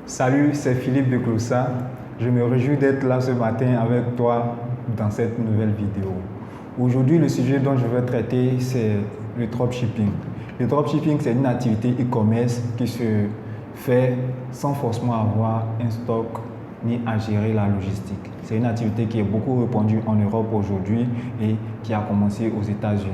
Salut, c'est Philippe de Clossa. Je me réjouis d'être là ce matin avec toi dans cette nouvelle vidéo. Aujourd'hui, le sujet dont je veux traiter, c'est le dropshipping. Le dropshipping, c'est une activité e-commerce qui se fait sans forcément avoir un stock ni à gérer la logistique. C'est une activité qui est beaucoup répandue en Europe aujourd'hui et qui a commencé aux États-Unis.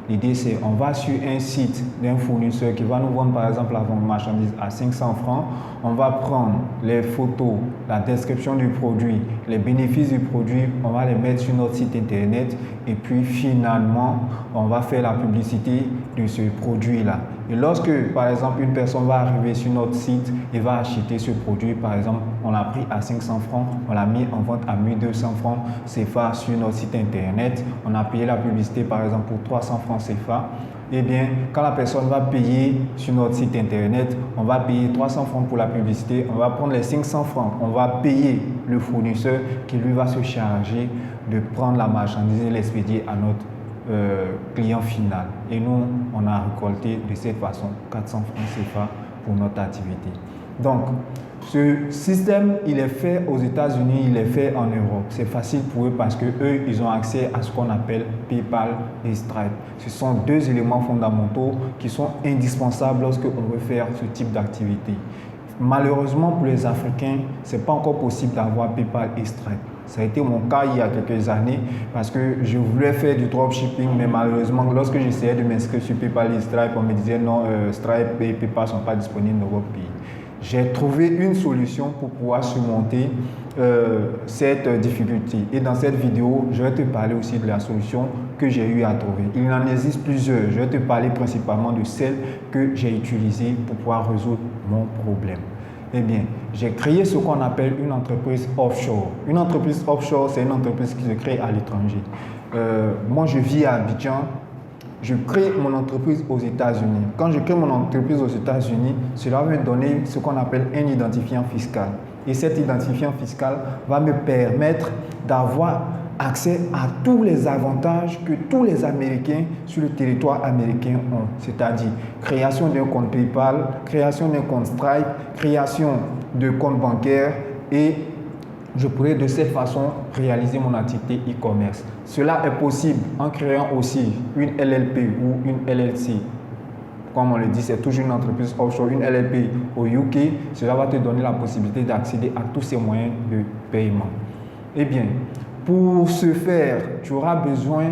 L'idée, c'est on va sur un site d'un fournisseur qui va nous vendre par exemple la marchandise à 500 francs. On va prendre les photos, la description du produit, les bénéfices du produit, on va les mettre sur notre site internet et puis finalement, on va faire la publicité de ce produit-là. Et lorsque, par exemple, une personne va arriver sur notre site et va acheter ce produit, par exemple, on l'a pris à 500 francs, on l'a mis en vente à 1200 francs CFA sur notre site internet, on a payé la publicité, par exemple, pour 300 francs CFA. Eh bien, quand la personne va payer sur notre site internet, on va payer 300 francs pour la publicité, on va prendre les 500 francs, on va payer le fournisseur qui lui va se charger de prendre la marchandise et l'expédier à notre client final. Et nous, on a récolté de cette façon 400 francs CFA pour notre activité. Donc, ce système, il est fait aux États-Unis, il est fait en Europe. C'est facile pour eux parce que eux, ils ont accès à ce qu'on appelle PayPal et Stripe. Ce sont deux éléments fondamentaux qui sont indispensables lorsque on veut faire ce type d'activité. Malheureusement, pour les Africains, ce n'est pas encore possible d'avoir PayPal et Stripe. Ça a été mon cas il y a quelques années parce que je voulais faire du dropshipping, mais malheureusement, lorsque j'essayais de m'inscrire sur PayPal et Stripe, on me disait non, Stripe et PayPal ne sont pas disponibles dans votre pays. J'ai trouvé une solution pour pouvoir surmonter cette difficulté. Et dans cette vidéo, je vais te parler aussi de la solution que j'ai eu à trouver. Il en existe plusieurs. Je vais te parler principalement de celle que j'ai utilisée pour pouvoir résoudre mon problème. Eh bien, j'ai créé ce qu'on appelle une entreprise offshore. Une entreprise offshore, c'est une entreprise qui se crée à l'étranger. Moi, je vis à Abidjan. Je crée mon entreprise aux États-Unis. Quand je crée mon entreprise aux États-Unis, cela va me donner ce qu'on appelle un identifiant fiscal. Et cet identifiant fiscal va me permettre d'avoir accès à tous les avantages que tous les Américains sur le territoire américain ont. C'est-à-dire création d'un compte PayPal, création d'un compte Stripe, création de compte bancaire et je pourrais de cette façon réaliser mon activité e-commerce. Cela est possible en créant aussi une LLP ou une LLC. Comme on le dit, c'est toujours une entreprise offshore, une LLP au UK. Cela va te donner la possibilité d'accéder à tous ces moyens de paiement. Eh bien, pour ce faire, tu auras besoin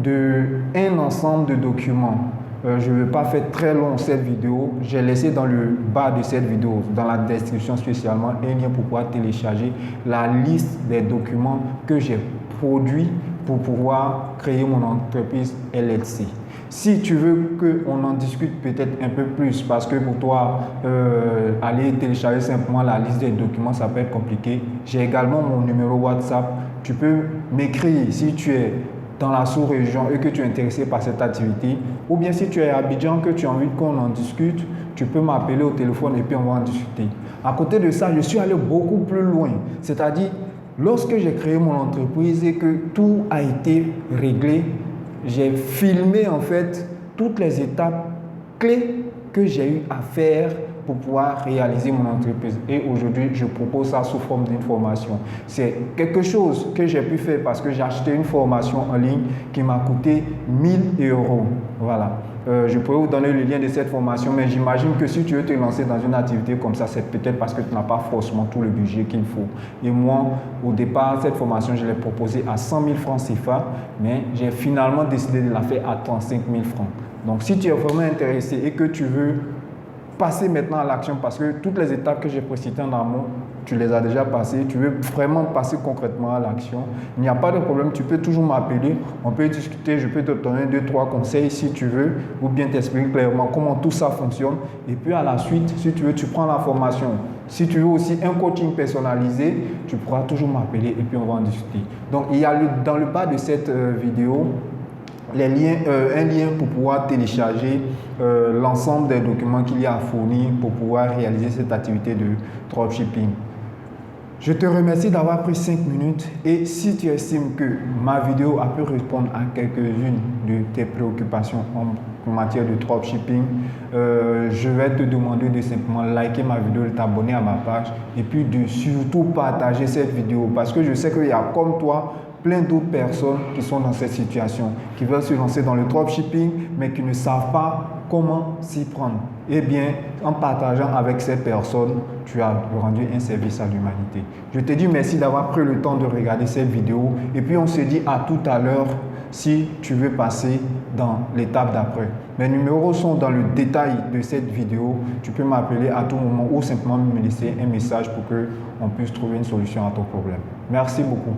d'un ensemble de documents. Je ne vais pas faire très long cette vidéo. J'ai laissé dans le bas de cette vidéo, dans la description spécialement, un lien pour pouvoir télécharger la liste des documents que j'ai produits pour pouvoir créer mon entreprise LLC. Si tu veux qu'on en discute peut-être un peu plus, parce que pour toi, aller télécharger simplement la liste des documents, ça peut être compliqué. J'ai également mon numéro WhatsApp. Tu peux m'écrire si tu es dans la sous-région et que tu es intéressé par cette activité, ou bien si tu es à Abidjan, que tu as envie qu'on en discute, tu peux m'appeler au téléphone et puis on va en discuter. À côté de ça, je suis allé beaucoup plus loin. C'est-à-dire, lorsque j'ai créé mon entreprise et que tout a été réglé, j'ai filmé en fait toutes les étapes clés que j'ai eu à faire pour pouvoir réaliser mon entreprise. Et aujourd'hui, je propose ça sous forme d'une formation. C'est quelque chose que j'ai pu faire parce que j'ai acheté une formation en ligne qui m'a coûté 1000 €. Voilà. Je pourrais vous donner le lien de cette formation, mais j'imagine que si tu veux te lancer dans une activité comme ça, c'est peut-être parce que tu n'as pas forcément tout le budget qu'il faut. Et moi, au départ, cette formation, je l'ai proposée à 100 000 francs CFA, mais j'ai finalement décidé de la faire à 35 000 francs. Donc, si tu es vraiment intéressé et que tu veux passer maintenant à l'action parce que toutes les étapes que j'ai précitées en amont, tu les as déjà passées, tu veux vraiment passer concrètement à l'action, il n'y a pas de problème, tu peux toujours m'appeler, on peut discuter, je peux te donner 2-3 conseils si tu veux, ou bien t'expliquer clairement comment tout ça fonctionne. Et puis à la suite, si tu veux, tu prends la formation. Si tu veux aussi un coaching personnalisé, tu pourras toujours m'appeler et puis on va en discuter. Donc il y a dans le bas de cette vidéo, un lien pour pouvoir télécharger l'ensemble des documents qu'il y a à fournir pour pouvoir réaliser cette activité de dropshipping. Je te remercie d'avoir pris 5 minutes et si tu estimes que ma vidéo a pu répondre à quelques-unes de tes préoccupations en en matière de dropshipping, je vais te demander de simplement liker ma vidéo, de t'abonner à ma page et puis de surtout partager cette vidéo parce que je sais qu'il y a comme toi plein d'autres personnes qui sont dans cette situation, qui veulent se lancer dans le dropshipping mais qui ne savent pas comment s'y prendre. Eh bien, en partageant avec ces personnes, tu as rendu un service à l'humanité. Je te dis merci d'avoir pris le temps de regarder cette vidéo et puis on se dit à tout à l'heure si tu veux passer dans l'étape d'après. Mes numéros sont dans le détail de cette vidéo. Tu peux m'appeler à tout moment ou simplement me laisser un message pour qu'on puisse trouver une solution à ton problème. Merci beaucoup.